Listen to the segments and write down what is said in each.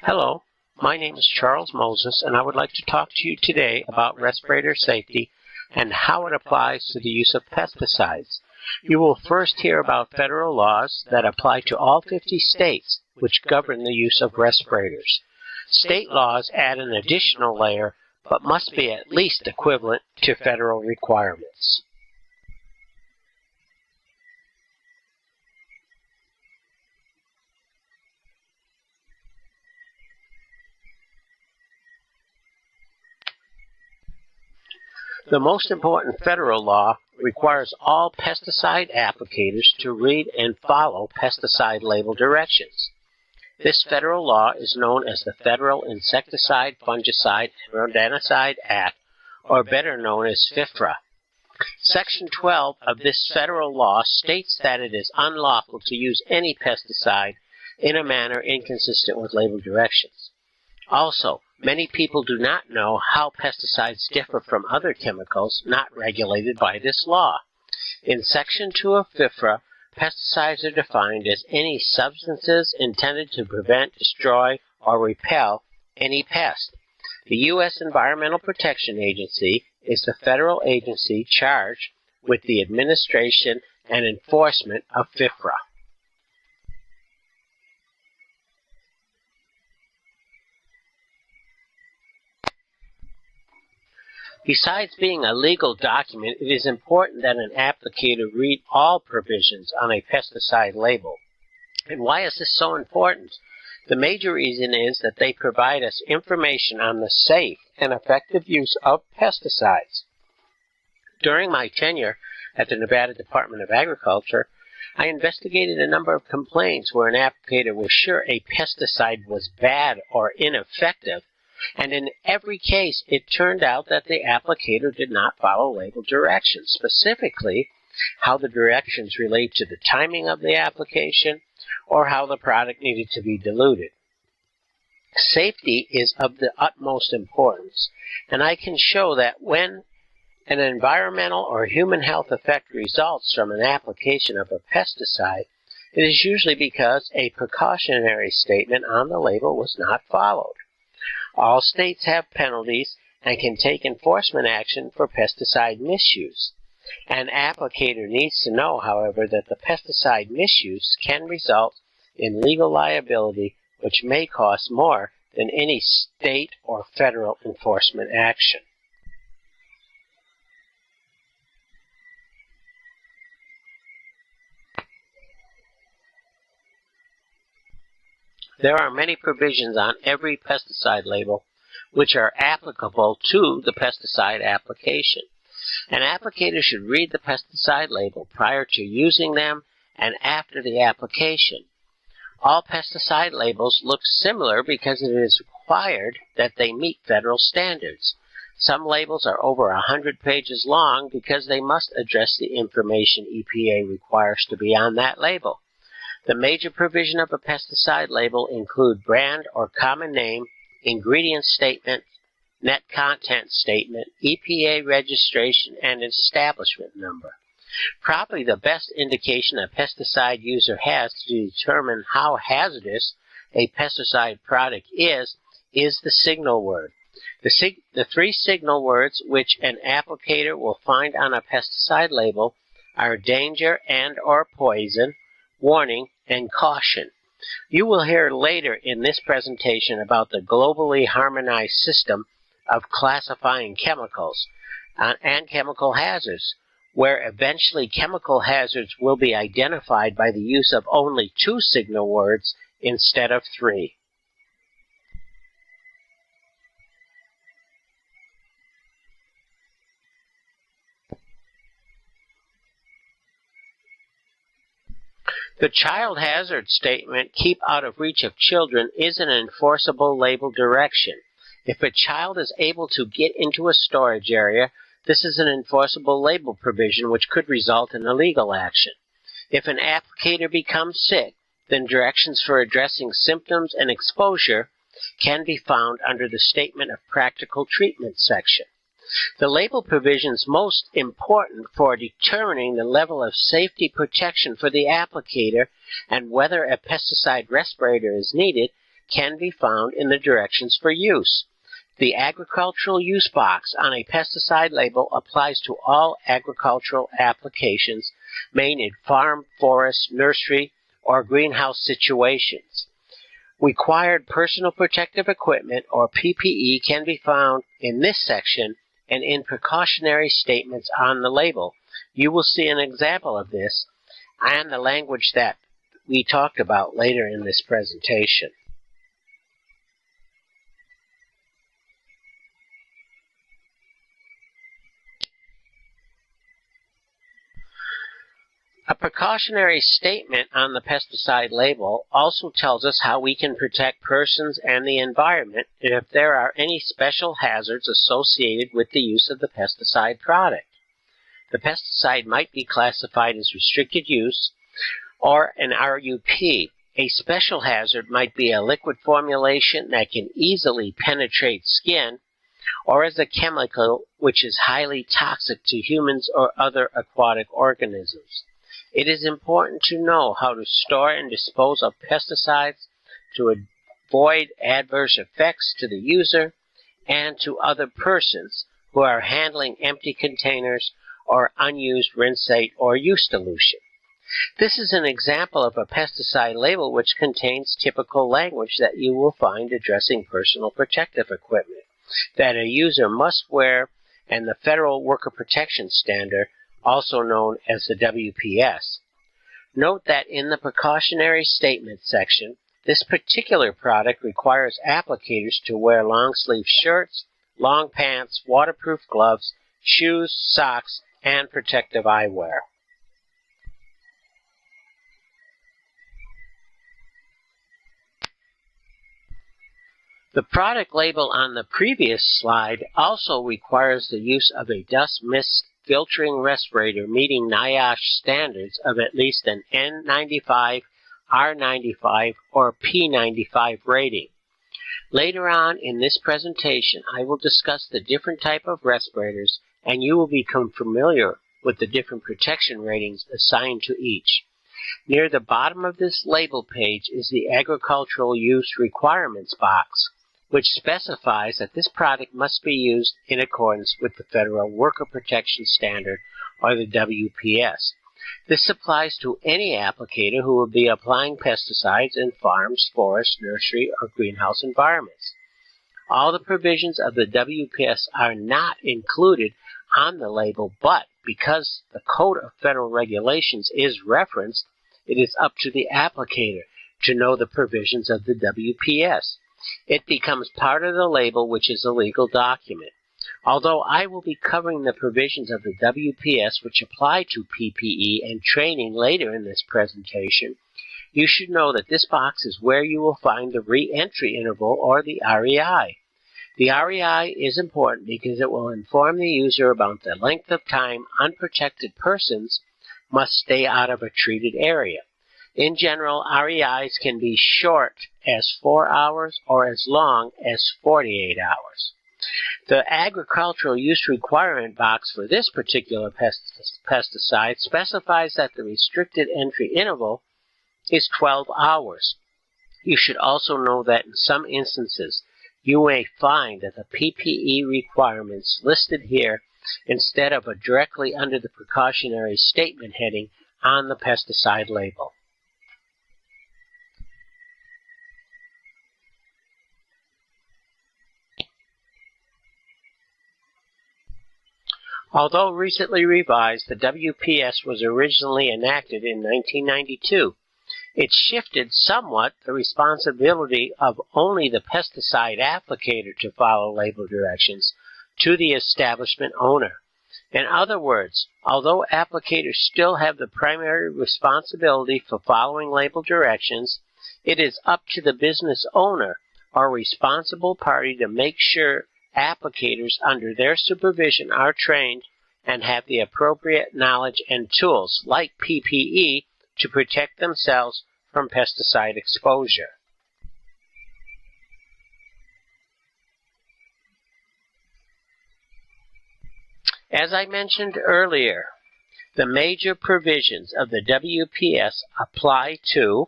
Hello, my name is Charles Moses, and I would like to talk to you today about respirator safety and how it applies to the use of pesticides. You will first hear about federal laws that apply to all 50 states which govern the use of respirators. State laws add an additional layer, but must be at least equivalent to federal requirements. The most important federal law requires all pesticide applicators to read and follow pesticide label directions. This federal law is known as the Federal Insecticide, Fungicide, and Rodenticide Act, or better known as FIFRA. Section 12 of this federal law states that it is unlawful to use any pesticide in a manner inconsistent with label directions. Also, many people do not know how pesticides differ from other chemicals not regulated by this law. In Section 2 of FIFRA, pesticides are defined as any substances intended to prevent, destroy, or repel any pest. The U.S. Environmental Protection Agency is the federal agency charged with the administration and enforcement of FIFRA. Besides being a legal document, it is important that an applicator read all provisions on a pesticide label. And why is this so important? The major reason is that they provide us information on the safe and effective use of pesticides. During my tenure at the Nevada Department of Agriculture, I investigated a number of complaints where an applicator was sure a pesticide was bad or ineffective, and in every case, it turned out that the applicator did not follow label directions, specifically how the directions relate to the timing of the application or how the product needed to be diluted. Safety is of the utmost importance, and I can show that when an environmental or human health effect results from an application of a pesticide, it is usually because a precautionary statement on the label was not followed. All states have penalties and can take enforcement action for pesticide misuse. An applicator needs to know, however, that the pesticide misuse can result in legal liability, which may cost more than any state or federal enforcement action. There are many provisions on every pesticide label which are applicable to the pesticide application. An applicator should read the pesticide label prior to using them and after the application. All pesticide labels look similar because it is required that they meet federal standards. Some labels are over 100 pages long because they must address the information EPA requires to be on that label. The major provision of a pesticide label include brand or common name, ingredient statement, net content statement, EPA registration, and establishment number. Probably the best indication a pesticide user has to determine how hazardous a pesticide product is the signal word. The three signal words which an applicator will find on a pesticide label are danger and or poison, warning, and caution. You will hear later in this presentation about the globally harmonized system of classifying chemicals and chemical hazards, where eventually chemical hazards will be identified by the use of only 2 signal words instead of 3. The child hazard statement, keep out of reach of children, is an enforceable label direction. If a child is able to get into a storage area, this is an enforceable label provision which could result in a legal action. If an applicator becomes sick, then directions for addressing symptoms and exposure can be found under the Statement of Practical Treatment section. The label provisions most important for determining the level of safety protection for the applicator and whether a pesticide respirator is needed can be found in the directions for use. The agricultural use box on a pesticide label applies to all agricultural applications made in farm, forest, nursery, or greenhouse situations. Required personal protective equipment, or PPE, can be found in this section and in precautionary statements on the label. You will see an example of this and the language that we talked about later in this presentation. A precautionary statement on the pesticide label also tells us how we can protect persons and the environment and if there are any special hazards associated with the use of the pesticide product. The pesticide might be classified as restricted use or an RUP. A special hazard might be a liquid formulation that can easily penetrate skin, or as a chemical which is highly toxic to humans or other aquatic organisms. It is important to know how to store and dispose of pesticides to avoid adverse effects to the user and to other persons who are handling empty containers or unused rinsate or use dilution. This is an example of a pesticide label which contains typical language that you will find addressing personal protective equipment that a user must wear and the Federal Worker Protection Standard, also known as the WPS. Note that in the precautionary statement section, this particular product requires applicators to wear long-sleeve shirts, long pants, waterproof gloves, shoes, socks, and protective eyewear. The product label on the previous slide also requires the use of a dust mist filtering respirator meeting NIOSH standards of at least an N95, R95, or P95 rating. Later on in this presentation, I will discuss the different type of respirators and you will become familiar with the different protection ratings assigned to each. Near the bottom of this label page is the Agricultural Use Requirements box, which specifies that this product must be used in accordance with the Federal Worker Protection Standard, or the WPS. This applies to any applicator who will be applying pesticides in farms, forests, nursery, or greenhouse environments. All the provisions of the WPS are not included on the label, but because the Code of Federal Regulations is referenced, it is up to the applicator to know the provisions of the WPS. It becomes part of the label, which is a legal document. Although I will be covering the provisions of the WPS which apply to PPE and training later in this presentation, you should know that this box is where you will find the re-entry interval, or the REI. The REI is important because it will inform the user about the length of time unprotected persons must stay out of a treated area. In general, REIs can be short as 4 hours or as long as 48 hours. The agricultural use requirement box for this particular pesticide specifies that the restricted entry interval is 12 hours. You should also know that in some instances, you may find that the PPE requirements listed here instead of directly under the precautionary statement heading on the pesticide label. Although recently revised, the WPS was originally enacted in 1992. It shifted somewhat the responsibility of only the pesticide applicator to follow label directions to the establishment owner. In other words, although applicators still have the primary responsibility for following label directions, it is up to the business owner or responsible party to make sure applicators under their supervision are trained and have the appropriate knowledge and tools, like PPE, to protect themselves from pesticide exposure. As I mentioned earlier, the major provisions of the WPS apply to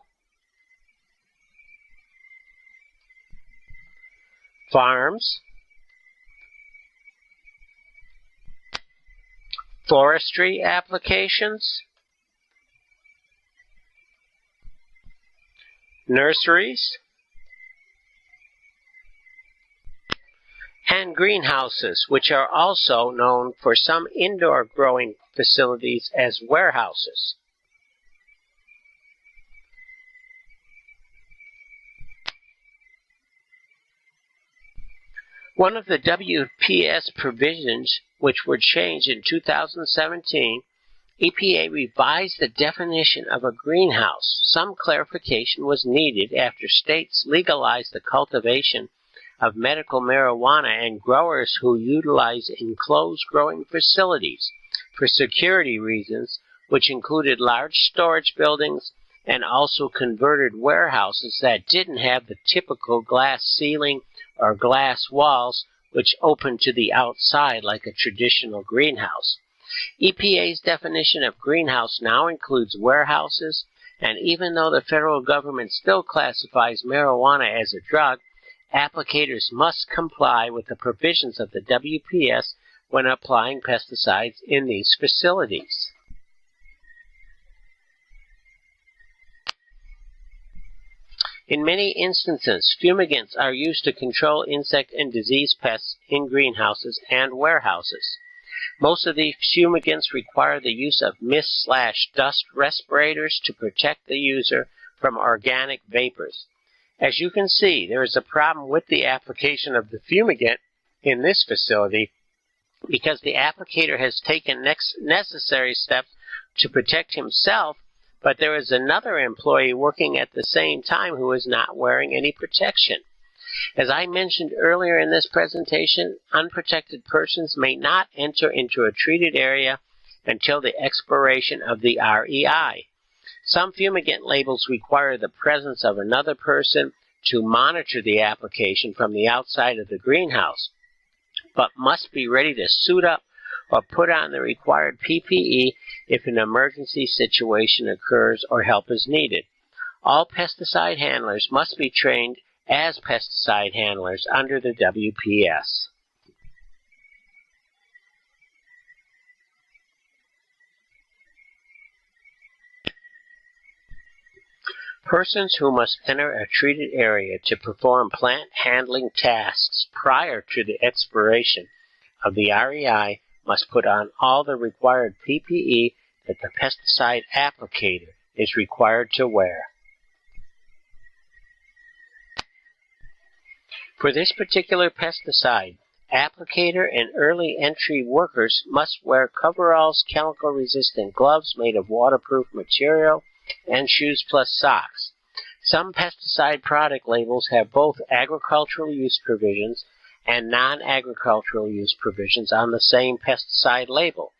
farms, forestry applications, nurseries, and greenhouses, which are also known for some indoor growing facilities as warehouses. One of the WPS provisions which were changed in 2017, EPA revised the definition of a greenhouse. Some clarification was needed after states legalized the cultivation of medical marijuana and growers who utilize enclosed growing facilities for security reasons, which included large storage buildings and also converted warehouses that didn't have the typical glass ceiling or glass walls which open to the outside like a traditional greenhouse. EPA's definition of greenhouse now includes warehouses, and even though the federal government still classifies marijuana as a drug, applicators must comply with the provisions of the WPS when applying pesticides in these facilities. In many instances, fumigants are used to control insect and disease pests in greenhouses and warehouses. Most of these fumigants require the use of mist/dust respirators to protect the user from organic vapors. As you can see, there is a problem with the application of the fumigant in this facility because the applicator has taken necessary steps to protect himself, but there is another employee working at the same time who is not wearing any protection. As I mentioned earlier in this presentation, unprotected persons may not enter into a treated area until the expiration of the REI. Some fumigant labels require the presence of another person to monitor the application from the outside of the greenhouse, but must be ready to suit up or put on the required PPE if an emergency situation occurs or help is needed. All pesticide handlers must be trained as pesticide handlers under the WPS. Persons who must enter a treated area to perform plant handling tasks prior to the expiration of the REI must put on all the required PPE that the pesticide applicator is required to wear. For this particular pesticide, applicator and early entry workers must wear coveralls, chemical-resistant gloves made of waterproof material, and shoes plus socks. Some pesticide product labels have both agricultural use provisions and non-agricultural use provisions on the same pesticide label.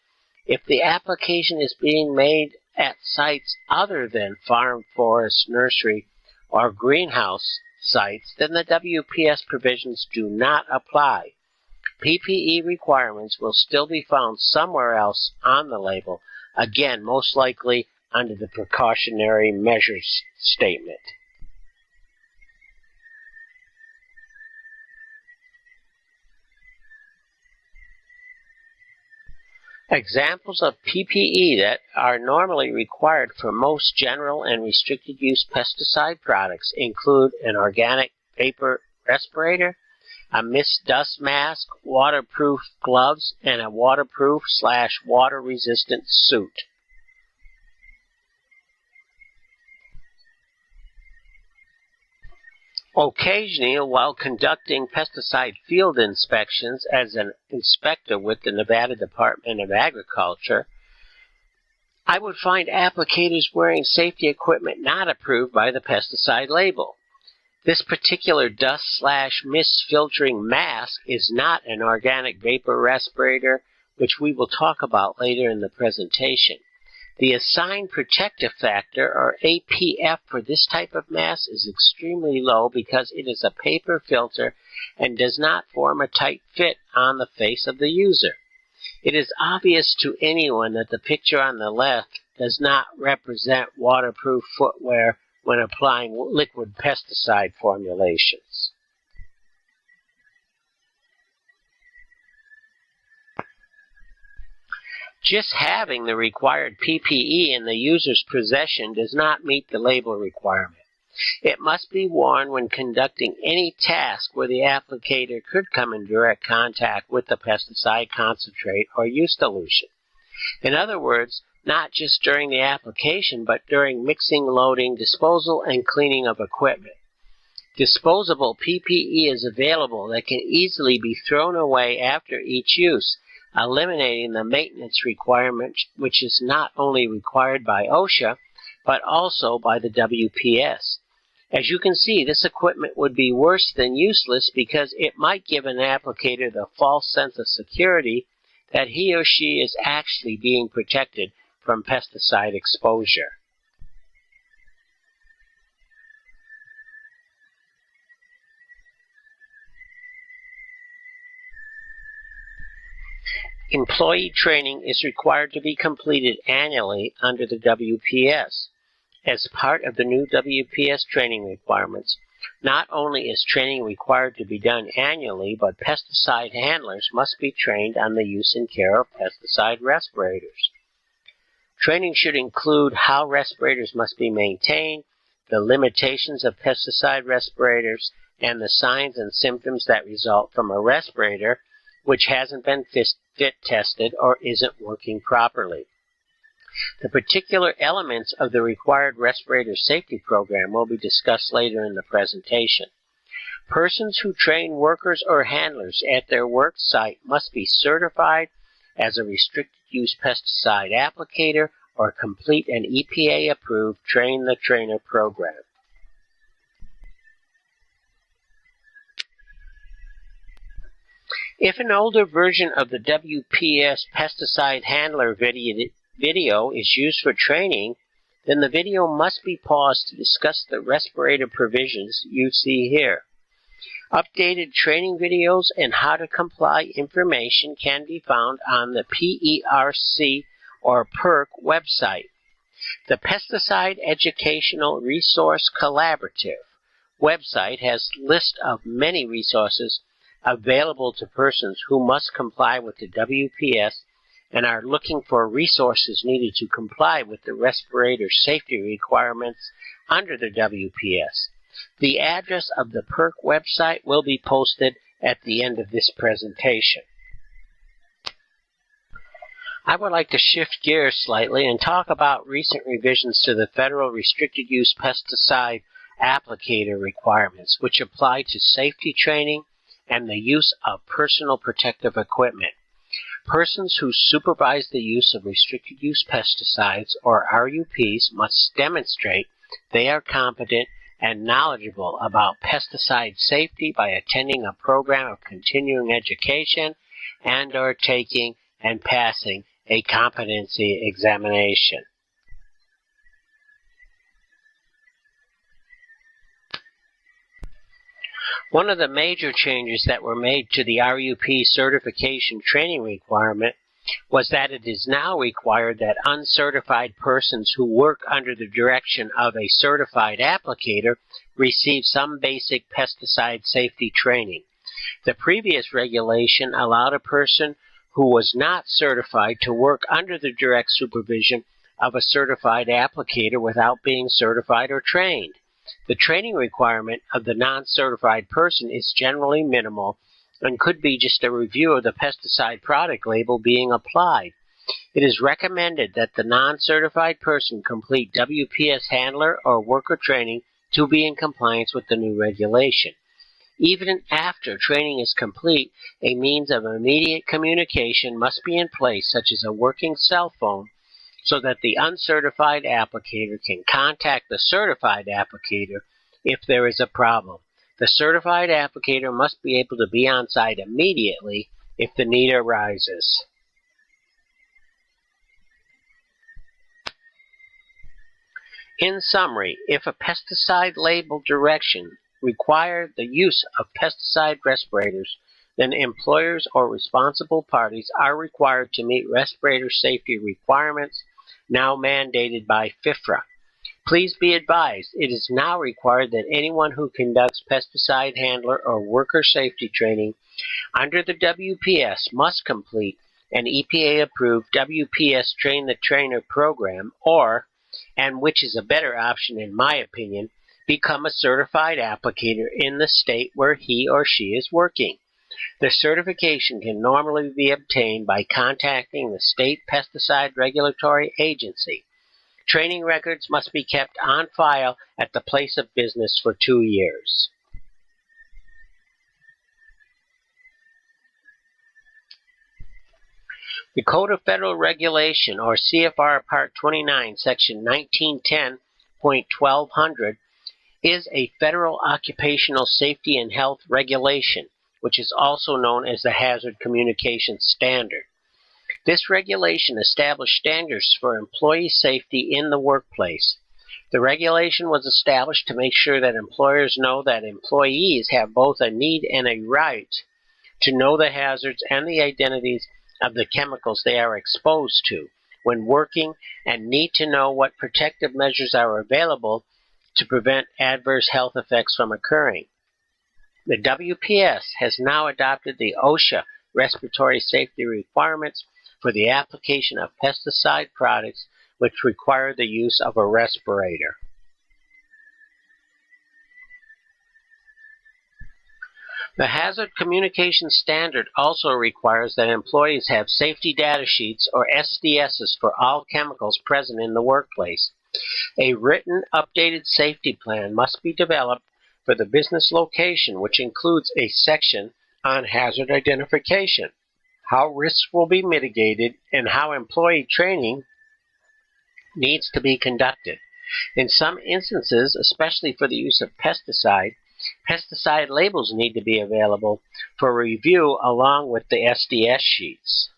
If the application is being made at sites other than farm, forest, nursery, or greenhouse sites, then the WPS provisions do not apply. PPE requirements will still be found somewhere else on the label, again, most likely under the precautionary measures statement. Examples of PPE that are normally required for most general and restricted use pesticide products include an organic vapor respirator, a mist-dust mask, waterproof gloves, and a waterproof/water-resistant suit. Occasionally, while conducting pesticide field inspections as an inspector with the Nevada Department of Agriculture, I would find applicators wearing safety equipment not approved by the pesticide label. This particular dust/mist filtering mask is not an organic vapor respirator, which we will talk about later in the presentation. The assigned protective factor, or APF, for this type of mask is extremely low because it is a paper filter and does not form a tight fit on the face of the user. It is obvious to anyone that the picture on the left does not represent waterproof footwear when applying liquid pesticide formulations. Just having the required PPE in the user's possession does not meet the label requirement. It must be worn when conducting any task where the applicator could come in direct contact with the pesticide concentrate or use dilution. In other words, not just during the application, but during mixing, loading, disposal, and cleaning of equipment. Disposable PPE is available that can easily be thrown away after each use, eliminating the maintenance requirement, which is not only required by OSHA, but also by the WPS. As you can see, this equipment would be worse than useless because it might give an applicator the false sense of security that he or she is actually being protected from pesticide exposure. Employee training is required to be completed annually under the WPS. As part of the new WPS training requirements, not only is training required to be done annually, but pesticide handlers must be trained on the use and care of pesticide respirators. Training should include how respirators must be maintained, the limitations of pesticide respirators, and the signs and symptoms that result from a respirator which hasn't been fit tested or isn't working properly. The particular elements of the required respirator safety program will be discussed later in the presentation. Persons who train workers or handlers at their work site must be certified as a restricted use pesticide applicator or complete an EPA-approved Train the Trainer program. If an older version of the WPS pesticide handler video is used for training, then the video must be paused to discuss the respirator provisions you see here. Updated training videos and how to comply information can be found on the PERC or PERC website. The Pesticide Educational Resource Collaborative website has a list of many resources available to persons who must comply with the WPS and are looking for resources needed to comply with the respirator safety requirements under the WPS. The address of the PERC website will be posted at the end of this presentation. I would like to shift gears slightly and talk about recent revisions to the Federal Restricted Use Pesticide Applicator requirements, which apply to safety training and the use of personal protective equipment. Persons who supervise the use of restricted use pesticides, or RUPs, must demonstrate they are competent and knowledgeable about pesticide safety by attending a program of continuing education and/or taking and passing a competency examination. One of the major changes that were made to the RUP certification training requirement was that it is now required that uncertified persons who work under the direction of a certified applicator receive some basic pesticide safety training. The previous regulation allowed a person who was not certified to work under the direct supervision of a certified applicator without being certified or trained. The training requirement of the non-certified person is generally minimal and could be just a review of the pesticide product label being applied. It is recommended that the non-certified person complete WPS handler or worker training to be in compliance with the new regulation. Even after training is complete, a means of immediate communication must be in place, such as a working cell phone, so that the uncertified applicator can contact the certified applicator if there is a problem. The certified applicator must be able to be on site immediately if the need arises. In summary, if a pesticide label direction requires the use of pesticide respirators, then employers or responsible parties are required to meet respirator safety requirements now mandated by FIFRA. Please be advised, it is now required that anyone who conducts pesticide handler or worker safety training under the WPS must complete an EPA-approved WPS Train the Trainer program, or, and which is a better option in my opinion, become a certified applicator in the state where he or she is working. The certification can normally be obtained by contacting the state pesticide regulatory agency. Training records must be kept on file at the place of business for 2 years. The Code of Federal Regulation, or CFR Part 29, Section 1910.1200, is a federal occupational safety and health regulation, which is also known as the Hazard Communication Standard. This regulation established standards for employee safety in the workplace. The regulation was established to make sure that employers know that employees have both a need and a right to know the hazards and the identities of the chemicals they are exposed to when working, and need to know what protective measures are available to prevent adverse health effects from occurring. The WPS has now adopted the OSHA respiratory safety requirements for the application of pesticide products which require the use of a respirator. The Hazard Communication Standard also requires that employees have safety data sheets, or SDSs, for all chemicals present in the workplace. A written, updated safety plan must be developed for the business location, which includes a section on hazard identification, how risks will be mitigated, and how employee training needs to be conducted. In some instances, especially for the use of pesticide labels need to be available for review along with the SDS sheets.